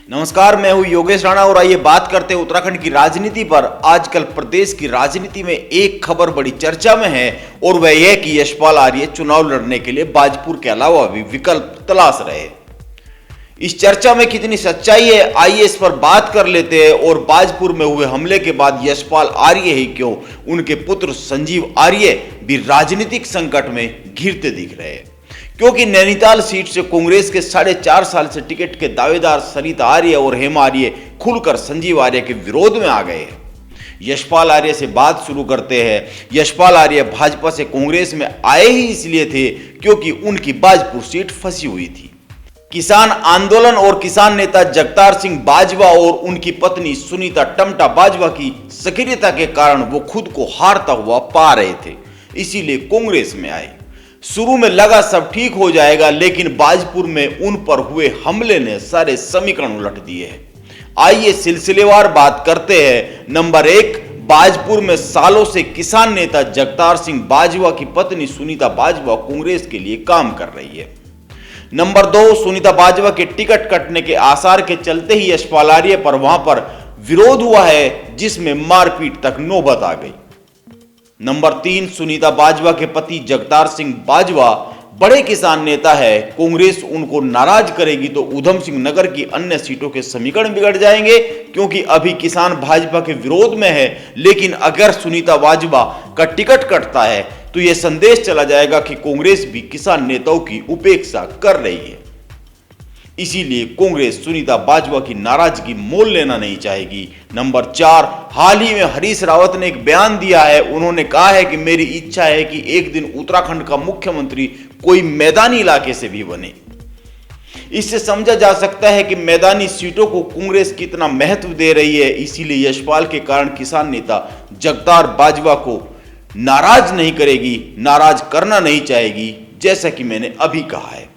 नमस्कार, मैं हूं योगेश राणा और आइए बात करते हैं उत्तराखंड की राजनीति पर। आजकल प्रदेश की राजनीति में एक खबर बड़ी चर्चा में है और वह यह कि यशपाल आर्य चुनाव लड़ने के लिए बाजपुर के अलावा भी विकल्प तलाश रहे। इस चर्चा में कितनी सच्चाई है, आइए इस पर बात कर लेते हैं। और बाजपुर में हुए हमले के बाद यशपाल आर्य ही क्यों, उनके पुत्र संजीव आर्य भी राजनीतिक संकट में घिरते दिख रहे हैं, क्योंकि नैनीताल सीट से कांग्रेस के 4.5 साल से टिकट के दावेदार सरिता आर्य और हेमा आर्य खुलकर संजीव आर्य के विरोध में आ गए हैं। यशपाल आर्य से बात शुरू करते हैं। यशपाल आर्य भाजपा से कांग्रेस में आए ही इसलिए थे क्योंकि उनकी बाजपुर सीट फंसी हुई थी। किसान आंदोलन और किसान नेता जगतार सिंह बाजवा और उनकी पत्नी सुनीता टमटा बाजवा की सक्रियता के कारण वो खुद को हारता हुआ पा रहे थे, इसीलिए कांग्रेस में आए। शुरू में लगा सब ठीक हो जाएगा, लेकिन बाजपुर में उन पर हुए हमले ने सारे समीकरण उलट दिए हैं। आइए सिलसिलेवार बात करते हैं। नंबर 1, बाजपुर में सालों से किसान नेता जगतार सिंह बाजवा की पत्नी सुनीता बाजवा कांग्रेस के लिए काम कर रही है। नंबर 2, सुनीता बाजवा के टिकट कटने के आसार के चलते ही यशपाल आर्य पर वहां पर विरोध हुआ है, जिसमें मारपीट तक नौबत आ गई। नंबर 3, सुनीता बाजवा के पति जगतार सिंह बाजवा बड़े किसान नेता है। कांग्रेस उनको नाराज करेगी तो उधम सिंह नगर की अन्य सीटों के समीकरण बिगड़ जाएंगे, क्योंकि अभी किसान भाजपा के विरोध में है। लेकिन अगर सुनीता बाजवा का टिकट कटता है तो यह संदेश चला जाएगा कि कांग्रेस भी किसान नेताओं की उपेक्षा कर रही है। इसीलिए कांग्रेस सुनीता बाजवा की नाराजगी मोल लेना नहीं चाहेगी। नंबर 4, हाल ही में हरीश रावत ने एक बयान दिया है। उन्होंने कहा है कि मेरी इच्छा है कि एक दिन उत्तराखंड का मुख्यमंत्री कोई मैदानी इलाके से भी बने। इससे समझा जा सकता है कि मैदानी सीटों को कांग्रेस कितना महत्व दे रही है। इसीलिए यशपाल के कारण किसान नेता जगतार बाजवा को नाराज नहीं करेगी, नाराज करना नहीं चाहेगी, जैसा कि मैंने अभी कहा है।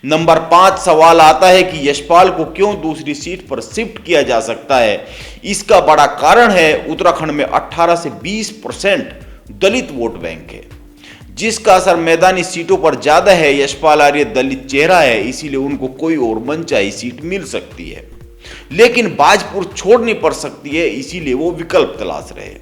नंबर 5, सवाल आता है कि यशपाल को क्यों दूसरी सीट पर शिफ्ट किया जा सकता है। इसका बड़ा कारण है उत्तराखंड में 18 से 20% दलित वोट बैंक है, जिसका असर मैदानी सीटों पर ज्यादा है। यशपाल आर्य दलित चेहरा है, इसीलिए उनको कोई और मनचाही सीट मिल सकती है, लेकिन बाजपुर छोड़नी पड़ सकती है, इसीलिए वो विकल्प तलाश रहे।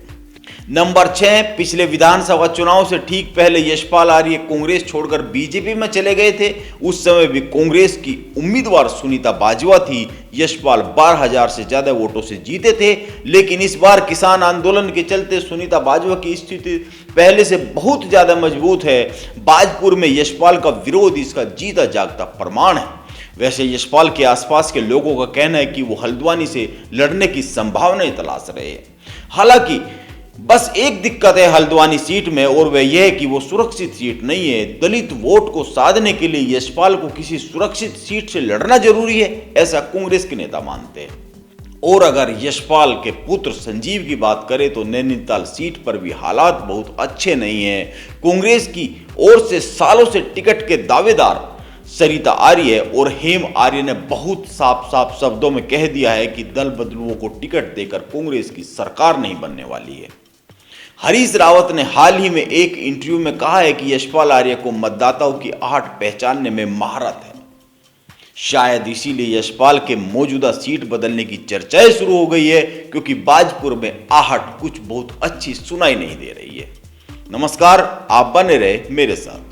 नंबर 6, पिछले विधानसभा चुनाव से ठीक पहले यशपाल आर्य कांग्रेस छोड़कर बीजेपी में चले गए थे। उस समय भी कांग्रेस की उम्मीदवार सुनीता बाजवा थी। यशपाल 12,000 से ज्यादा वोटों से जीते थे, लेकिन इस बार किसान आंदोलन के चलते सुनीता बाजवा की स्थिति पहले से बहुत ज्यादा मजबूत है। बाजपुर में यशपाल का विरोध इसका जीता जागता प्रमाण है। वैसे यशपाल के आसपास के लोगों का कहना है कि वो हल्द्वानी से लड़ने की संभावनाएं तलाश रहे हैं। हालांकि बस एक दिक्कत है हल्द्वानी सीट में, और वह यह है कि वो सुरक्षित सीट नहीं है। दलित वोट को साधने के लिए यशपाल को किसी सुरक्षित सीट से लड़ना जरूरी है, ऐसा कांग्रेस के नेता मानते हैं। और अगर यशपाल के पुत्र संजीव की बात करें तो नैनीताल सीट पर भी हालात बहुत अच्छे नहीं है। कांग्रेस की ओर से सालों से टिकट के दावेदार सरिता आर्य और हेम आर्य ने बहुत साफ साफ शब्दों में कह दिया है कि दल बदलुओं को टिकट देकर कांग्रेस की सरकार नहीं बनने वाली है। हरीश रावत ने हाल ही में एक इंटरव्यू में कहा है कि यशपाल आर्य को मतदाताओं की आहट पहचानने में महारत है। शायद इसीलिए यशपाल के मौजूदा सीट बदलने की चर्चाएं शुरू हो गई है, क्योंकि बाजपुर में आहट कुछ बहुत अच्छी सुनाई नहीं दे रही है। नमस्कार, आप बने रहे मेरे साथ।